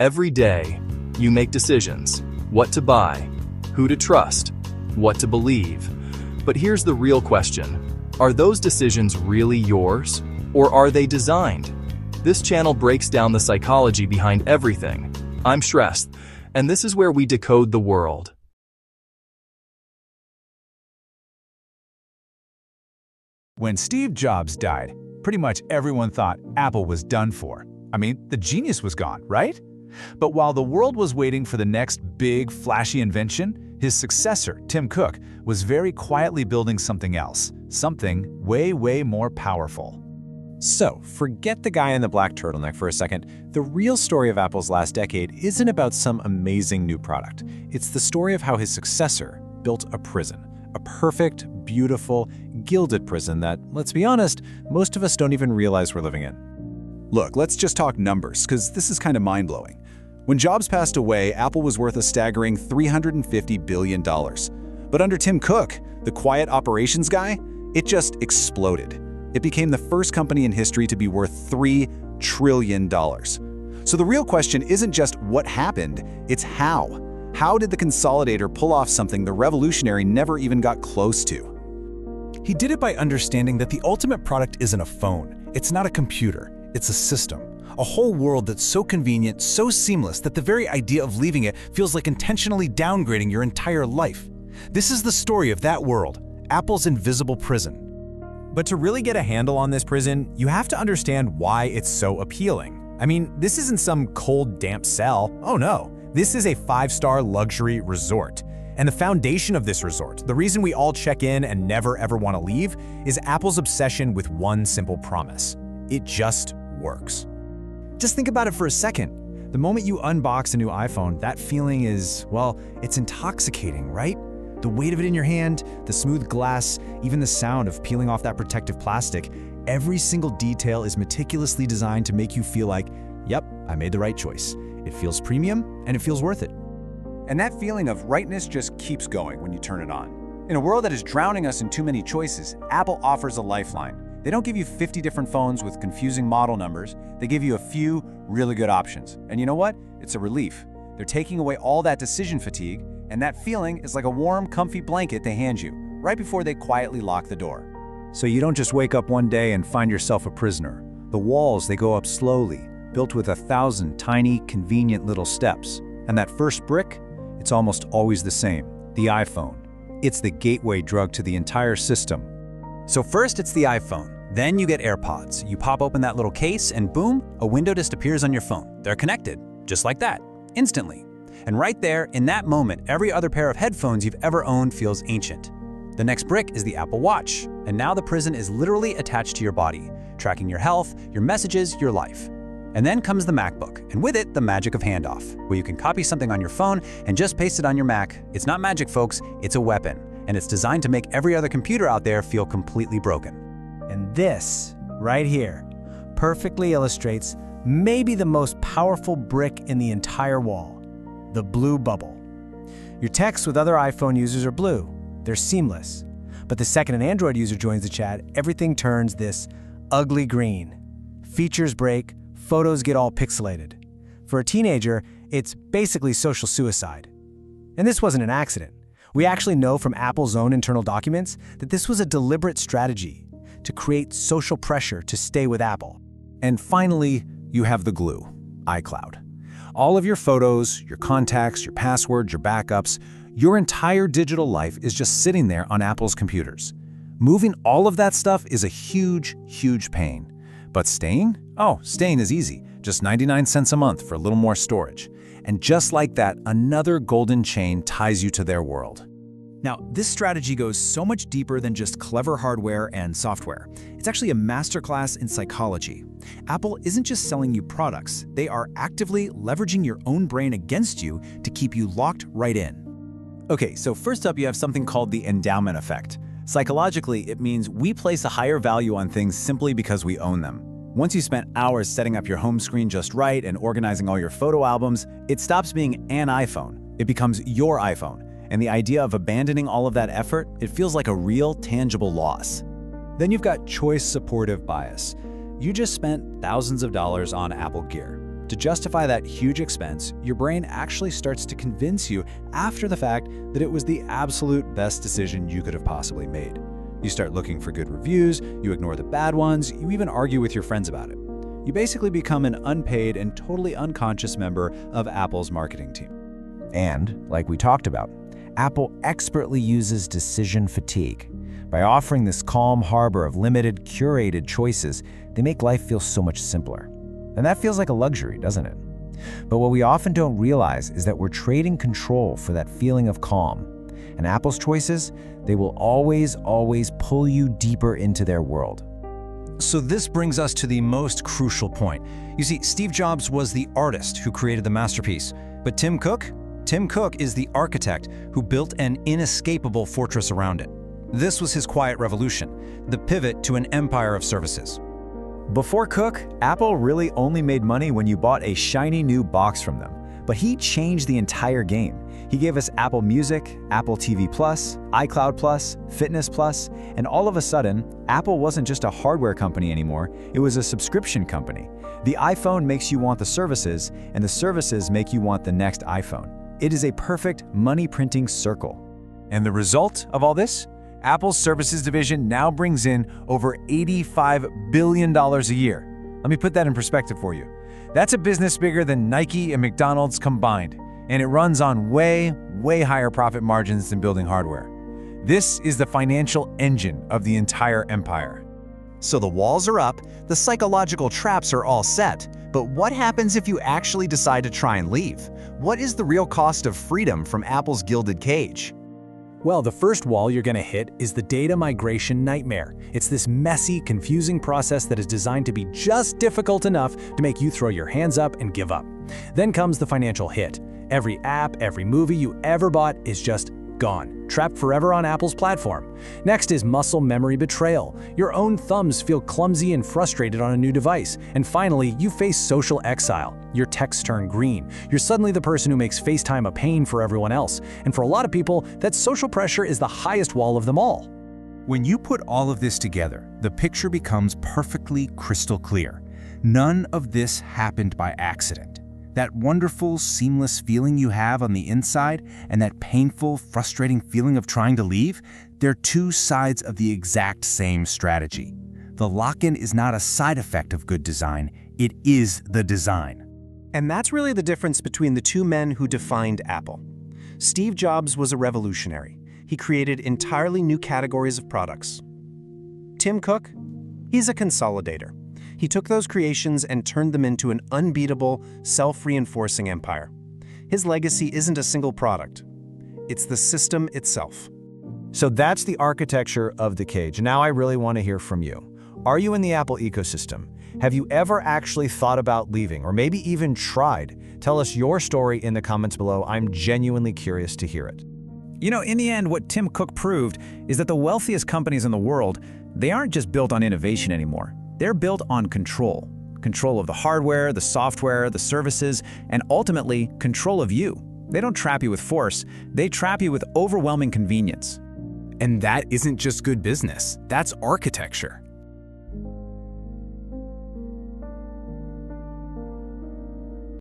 Every day, you make decisions: what to buy, who to trust, what to believe. But here's the real question. Are those decisions really yours? Or are they designed? This channel breaks down the psychology behind everything. I'm Shrest, and this is where we decode the world. When Steve Jobs died, pretty much everyone thought Apple was done for. I mean, the genius was gone, right? But while the world was waiting for the next big, flashy invention, his successor, Tim Cook, was very quietly building something else, something way more powerful. So, forget the guy in the black turtleneck for a second. The real story of Apple's last decade isn't about some amazing new product. It's the story of how his successor built a prison. A perfect, beautiful, gilded prison that, let's be honest, most of us don't even realize we're living in. Look, let's just talk numbers, because this is kind of mind-blowing. When Jobs passed away, Apple was worth a staggering $350 billion. But under Tim Cook, the quiet operations guy, it just exploded. It became the first company in history to be worth $3 trillion. So the real question isn't just what happened, it's how. How did the consolidator pull off something the revolutionary never even got close to? He did it by understanding that the ultimate product isn't a phone. It's not a computer. It's a system. A whole world that's so convenient, so seamless that the very idea of leaving it feels like intentionally downgrading your entire life. This is the story of that world, Apple's invisible prison. But to really get a handle on this prison, you have to understand why it's so appealing. I mean, this isn't some cold, damp cell. Oh no, this is a 5-star luxury resort. And the foundation of this resort, the reason we all check in and never ever want to leave, is Apple's obsession with one simple promise. It just works. Just think about it for a second. The moment you unbox a new iPhone, that feeling is, well, it's intoxicating, right? The weight of it in your hand, the smooth glass, even the sound of peeling off that protective plastic, every single detail is meticulously designed to make you feel like, yep, I made the right choice. It feels premium, and it feels worth it. And that feeling of rightness just keeps going when you turn it on. In a world that is drowning us in too many choices, Apple offers a lifeline. They don't give you 50 different phones with confusing model numbers. They give you a few really good options. And you know what? It's a relief. They're taking away all that decision fatigue, and that feeling is like a warm, comfy blanket they hand you right before they quietly lock the door. So you don't just wake up one day and find yourself a prisoner. The walls, they go up slowly, built with 1,000 tiny, convenient little steps. And that first brick, it's almost always the same, the iPhone. It's the gateway drug to the entire system. So first it's the iPhone. Then you get AirPods. You pop open that little case and boom, a window just appears on your phone. They're connected, just like that, instantly. And right there, in that moment, every other pair of headphones you've ever owned feels ancient. The next brick is the Apple Watch. And now the prison is literally attached to your body, tracking your health, your messages, your life. And then comes the MacBook, and with it, the magic of handoff, where you can copy something on your phone and just paste it on your Mac. It's not magic, folks, it's a weapon. And it's designed to make every other computer out there feel completely broken. And this, right here, perfectly illustrates maybe the most powerful brick in the entire wall, the blue bubble. Your texts with other iPhone users are blue. They're seamless. But the second an Android user joins the chat, everything turns this ugly green. Features break, photos get all pixelated. For a teenager, it's basically social suicide. And this wasn't an accident. We actually know from Apple's own internal documents that this was a deliberate strategy to create social pressure to stay with Apple. And finally, you have the glue, iCloud. All of your photos, your contacts, your passwords, your backups, your entire digital life is just sitting there on Apple's computers. Moving all of that stuff is a huge pain. But staying? Oh, staying is easy. Just 99 cents a month for a little more storage. And just like that, another golden chain ties you to their world. Now, this strategy goes so much deeper than just clever hardware and software. It's actually a masterclass in psychology. Apple isn't just selling you products, they are actively leveraging your own brain against you to keep you locked right in. Okay, so first up you have something called the endowment effect. Psychologically, it means we place a higher value on things simply because we own them. Once you spent hours setting up your home screen just right and organizing all your photo albums, it stops being an iPhone. It becomes your iPhone. And the idea of abandoning all of that effort, it feels like a real, tangible loss. Then you've got choice supportive bias. You just spent thousands of dollars on Apple gear. To justify that huge expense, your brain actually starts to convince you after the fact that it was the absolute best decision you could have possibly made. You start looking for good reviews, you ignore the bad ones, you even argue with your friends about it. You basically become an unpaid and totally unconscious member of Apple's marketing team. And, like we talked about, Apple expertly uses decision fatigue. By offering this calm harbor of limited, curated choices, they make life feel so much simpler. And that feels like a luxury, doesn't it? But what we often don't realize is that we're trading control for that feeling of calm. And Apple's choices, they will always pull you deeper into their world. So this brings us to the most crucial point. You see, Steve Jobs was the artist who created the masterpiece, but Tim Cook is the architect who built an inescapable fortress around it. This was his quiet revolution, the pivot to an empire of services. Before Cook, Apple really only made money when you bought a shiny new box from them. But he changed the entire game. He gave us Apple Music, Apple TV+, iCloud+, Fitness+, and all of a sudden, Apple wasn't just a hardware company anymore, it was a subscription company. The iPhone makes you want the services, and the services make you want the next iPhone. It is a perfect money-printing circle. And the result of all this? Apple's services division now brings in over $85 billion a year. Let me put that in perspective for you. That's a business bigger than Nike and McDonald's combined, and it runs on way higher profit margins than building hardware. This is the financial engine of the entire empire. So the walls are up, the psychological traps are all set, but what happens if you actually decide to try and leave? What is the real cost of freedom from Apple's gilded cage? Well, the first wall you're going to hit is the data migration nightmare. It's this messy, confusing process that is designed to be just difficult enough to make you throw your hands up and give up. Then comes the financial hit. Every app, every movie you ever bought is just gone, trapped forever on Apple's platform. Next is muscle memory betrayal. Your own thumbs feel clumsy and frustrated on a new device. And finally, you face social exile. Your texts turn green. You're suddenly the person who makes FaceTime a pain for everyone else. And for a lot of people, that social pressure is the highest wall of them all. When you put all of this together, the picture becomes perfectly crystal clear. None of this happened by accident. That wonderful, seamless feeling you have on the inside and that painful, frustrating feeling of trying to leave, they're two sides of the exact same strategy. The lock-in is not a side effect of good design, it is the design. And that's really the difference between the two men who defined Apple. Steve Jobs was a revolutionary. He created entirely new categories of products. Tim Cook, he's a consolidator. He took those creations and turned them into an unbeatable, self-reinforcing empire. His legacy isn't a single product. It's the system itself. So that's the architecture of the cage. Now I really want to hear from you. Are you in the Apple ecosystem? Have you ever actually thought about leaving, or maybe even tried? Tell us your story in the comments below. I'm genuinely curious to hear it. You know, in the end, what Tim Cook proved is that the wealthiest companies in the world, they aren't just built on innovation anymore. They're built on control. Control of the hardware, the software, the services, and ultimately, control of you. They don't trap you with force, they trap you with overwhelming convenience. And that isn't just good business, that's architecture.